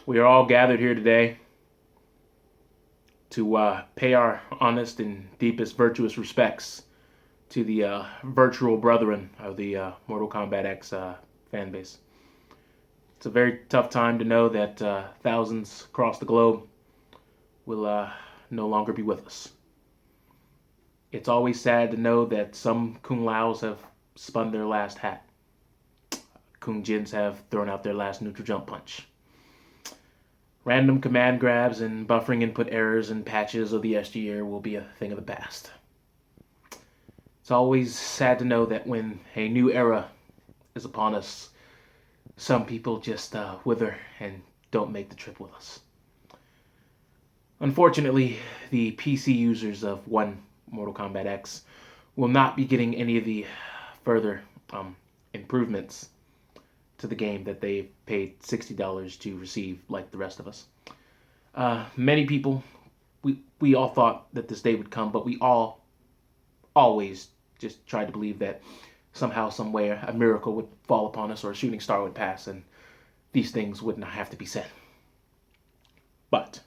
We are all gathered here today to pay our honest and deepest virtuous respects to the virtual brethren of the Mortal Kombat X fan base. It's a very tough time to know that thousands across the globe will no longer be with us. It's always sad to know that some Kung Laos have spun their last hat. Kung Jins have thrown out their last neutral jump punch. Random command grabs and buffering input errors and patches of the SG will be a thing of the past. It's always sad to know that when a new era is upon us, some people just wither and don't make the trip with us. Unfortunately, the PC users of one Mortal Kombat X will not be getting any of the further improvements to the game that they paid $60 to receive like the rest of us. Many people, we all thought that this day would come, but we all always just tried to believe that somehow, some way, a miracle would fall upon us or a shooting star would pass and these things would not have to be said. But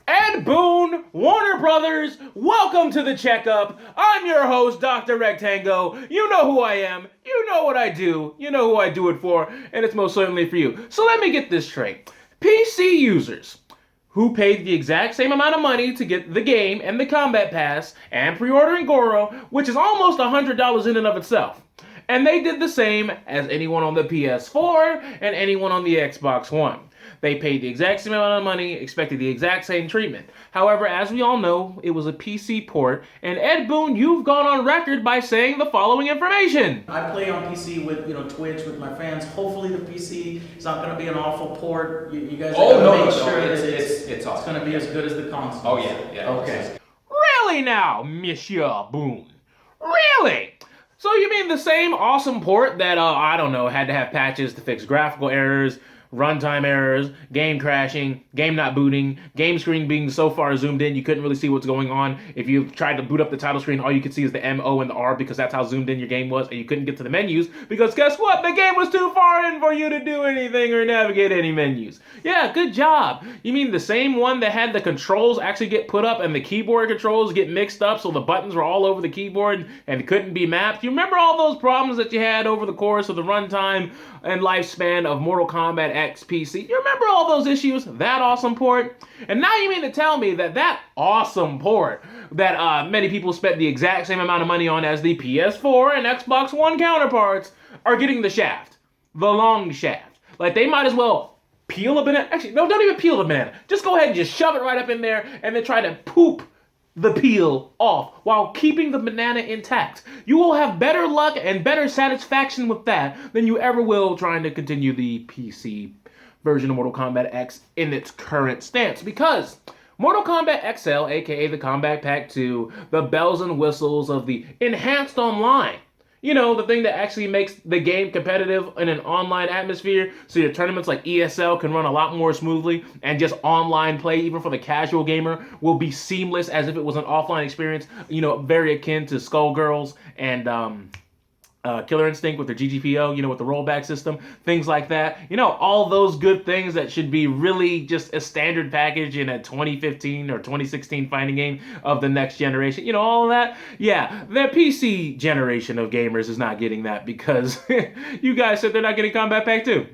Ed Boon, Warner Brothers, welcome to the checkup. I'm your host, Dr. Rectango. You know who I am. You know what I do. You know who I do it for, and it's most certainly for you. So let me get this straight. PC users who paid the exact same amount of money to get the game and the Combat Pass and pre-ordering Goro, which is almost $100 in and of itself. And they did the same as anyone on the PS4 and anyone on the Xbox One. They paid the exact same amount of money, expected the exact same treatment. However, as we all know, it was a PC port, and Ed Boon, you've gone on record by saying the following information. I play on PC with Twitch with my fans. Hopefully the PC is not going to be an awful port. You guys are going to make sure it's going to be as good as the console. Oh yeah. Okay. Really now, Monsieur Boon? Really? So you mean the same awesome port that, I don't know, had to have patches to fix graphical errors, runtime errors, game crashing, game not booting, game screen being so far zoomed in you couldn't really see what's going on. If you tried to boot up the title screen, all you could see is the M, O, and the R because that's how zoomed in your game was, and you couldn't get to the menus because guess what? The game was too far in for you to do anything or navigate any menus. Yeah, good job. You mean the same one that had the controls actually get put up and the keyboard controls get mixed up so the buttons were all over the keyboard and couldn't be mapped? You remember all those problems that you had over the course of the runtime and lifespan of Mortal Kombat X PC? You remember all those issues? That awesome port? And now you mean to tell me that that awesome port that many people spent the exact same amount of money on as the PS4 and Xbox One counterparts are getting the shaft. The long shaft. Like they might as well peel a banana. Actually, no, don't even peel the banana. Just go ahead and just shove it right up in there and then try to poop the peel off while keeping the banana intact. You will have better luck and better satisfaction with that than you ever will trying to continue the PC version of Mortal Kombat X in its current stance. Because Mortal Kombat XL, aka the Combat Pack 2, the bells and whistles of the enhanced online, you know, the thing that actually makes the game competitive in an online atmosphere, so your tournaments like ESL can run a lot more smoothly, and just online play, even for the casual gamer, will be seamless as if it was an offline experience, you know, very akin to Skullgirls and Killer Instinct with their GGPO, you know, with the rollback system, things like that. You know, all those good things that should be really just a standard package in a 2015 or 2016 fighting game of the next generation. You know, all of that. Yeah, the PC generation of gamers is not getting that because you guys said they're not getting Combat Pack 2.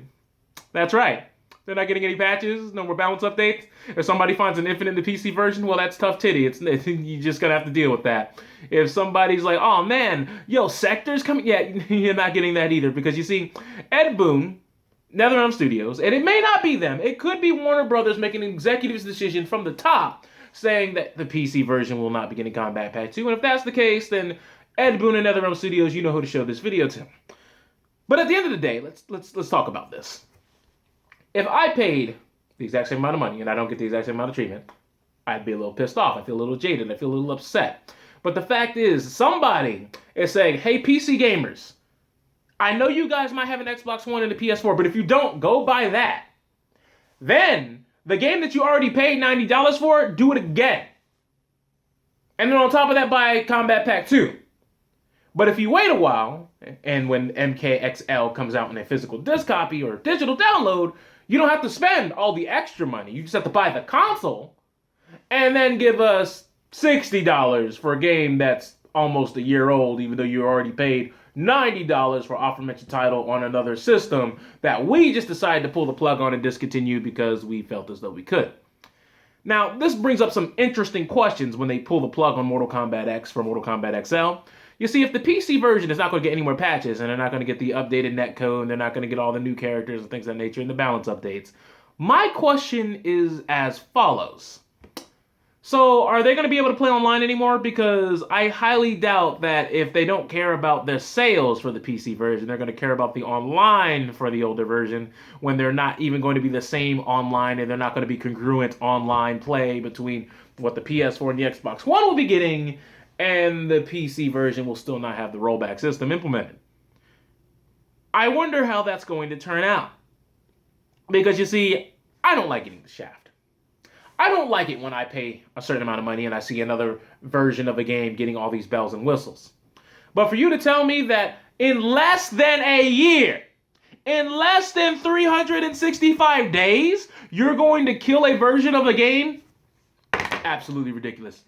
That's right. They're not getting any patches, no more balance updates. If somebody finds an infinite in the PC version, well, that's tough titty. You're just gonna have to deal with that. If somebody's like, oh man, yo, Sector's coming, yeah, you're not getting that either because you see, Ed Boon, Netherrealm Studios, and it may not be them. It could be Warner Brothers making an executive decision from the top saying that the PC version will not be getting Combat Pack 2. And if that's the case, then Ed Boon and Netherrealm Studios, you know who to show this video to. But at the end of the day, let's talk about this. If I paid the exact same amount of money and I don't get the exact same amount of treatment, I'd be a little pissed off. I feel a little jaded. I feel a little upset. But the fact is, somebody is saying, hey, PC gamers, I know you guys might have an Xbox One and a PS4, but if you don't, go buy that. Then, the game that you already paid $90 for, do it again. And then on top of that, buy Combat Pack 2. But if you wait a while, and when MKXL comes out in a physical disc copy or digital download, you don't have to spend all the extra money. You just have to buy the console and then give us $60 for a game that's almost a year old, even though you already paid $90 for aforementioned title on another system that we just decided to pull the plug on and discontinue because we felt as though we could. Now, this brings up some interesting questions when they pull the plug on Mortal Kombat X for Mortal Kombat XL. You see, if the PC version is not going to get any more patches, and they're not going to get the updated netcode, and they're not going to get all the new characters and things of that nature, and the balance updates, my question is as follows. So, are they going to be able to play online anymore? Because I highly doubt that if they don't care about their sales for the PC version, they're going to care about the online for the older version when they're not even going to be the same online and they're not going to be congruent online play between what the PS4 and the Xbox One will be getting and the PC version will still not have the rollback system implemented. I wonder how that's going to turn out. Because you see, I don't like getting the shaft. I don't like it when I pay a certain amount of money and I see another version of a game getting all these bells and whistles. But for you to tell me that in less than a year, in less than 365 days, you're going to kill a version of a game? Absolutely ridiculous.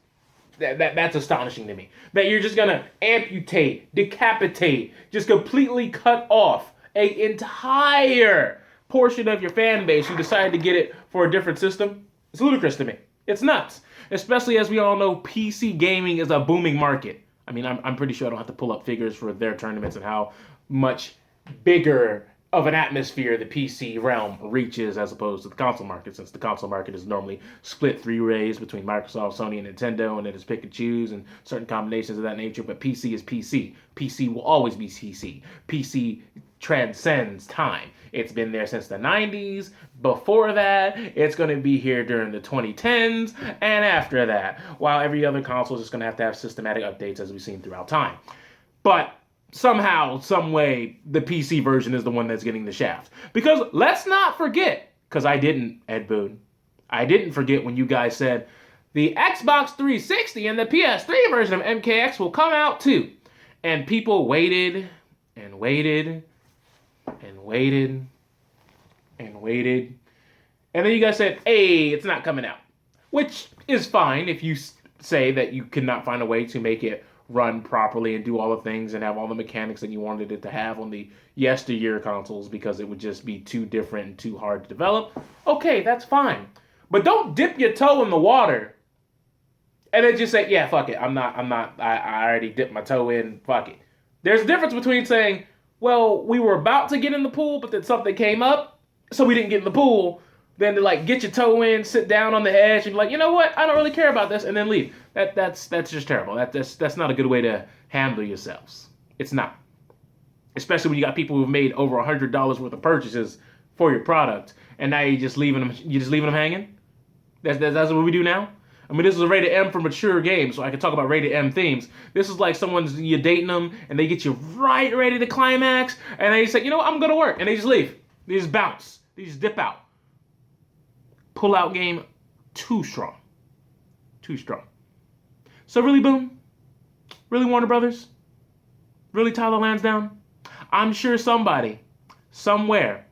That's astonishing to me. That you're just going to amputate, decapitate, just completely cut off an entire portion of your fan base who decided to get it for a different system. It's ludicrous to me. It's nuts. Especially as we all know, PC gaming is a booming market. I mean, I'm pretty sure I don't have to pull up figures for their tournaments and how much bigger of an atmosphere the PC realm reaches as opposed to the console market, since the console market is normally split three ways between Microsoft, Sony, and Nintendo, and it is pick and choose and certain combinations of that nature, but PC is PC. PC will always be PC. PC transcends time. It's been there since the 90s. Before that, it's going to be here during the 2010s, and after that, while every other console is just going to have systematic updates as we've seen throughout time. But somehow, some way, the PC version is the one that's getting the shaft. Because let's not forget, because I didn't, Ed Boon, I didn't forget when you guys said the Xbox 360 and the PS3 version of MKX will come out too. And people waited and waited and waited and waited. And then you guys said, hey, it's not coming out. Which is fine if you say that you could not find a way to make it run properly and do all the things and have all the mechanics that you wanted it to have on the yesteryear consoles because it would just be too different and too hard to develop. Okay, that's fine. But don't dip your toe in the water and then just say, yeah, fuck it. I already dipped my toe in, fuck it. There's a difference between saying, well, we were about to get in the pool, but then something came up, so we didn't get in the pool. Then to like get your toe in, sit down on the edge, and be like, you know what? I don't really care about this, and then leave. That's just terrible. That's not a good way to handle yourselves. It's not. Especially when you got people who've made over $100 worth of purchases for your product, and now you're just leaving them hanging. That's what we do now. I mean, this is a rated M for mature games, so I can talk about rated M themes. This is like you're dating them, and they get you right ready to climax, and they say, you know what, I'm going to work, and they just leave. They just bounce. They just dip out. Pull-out game, too strong. Too strong. So really, Boom? Really, Warner Brothers? Really, Tyler Lansdowne? I'm sure somebody, somewhere,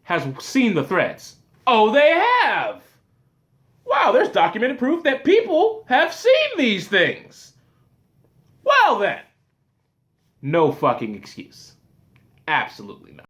has seen the threads. Oh, they have! Wow, there's documented proof that people have seen these things. Well then, no fucking excuse. Absolutely not.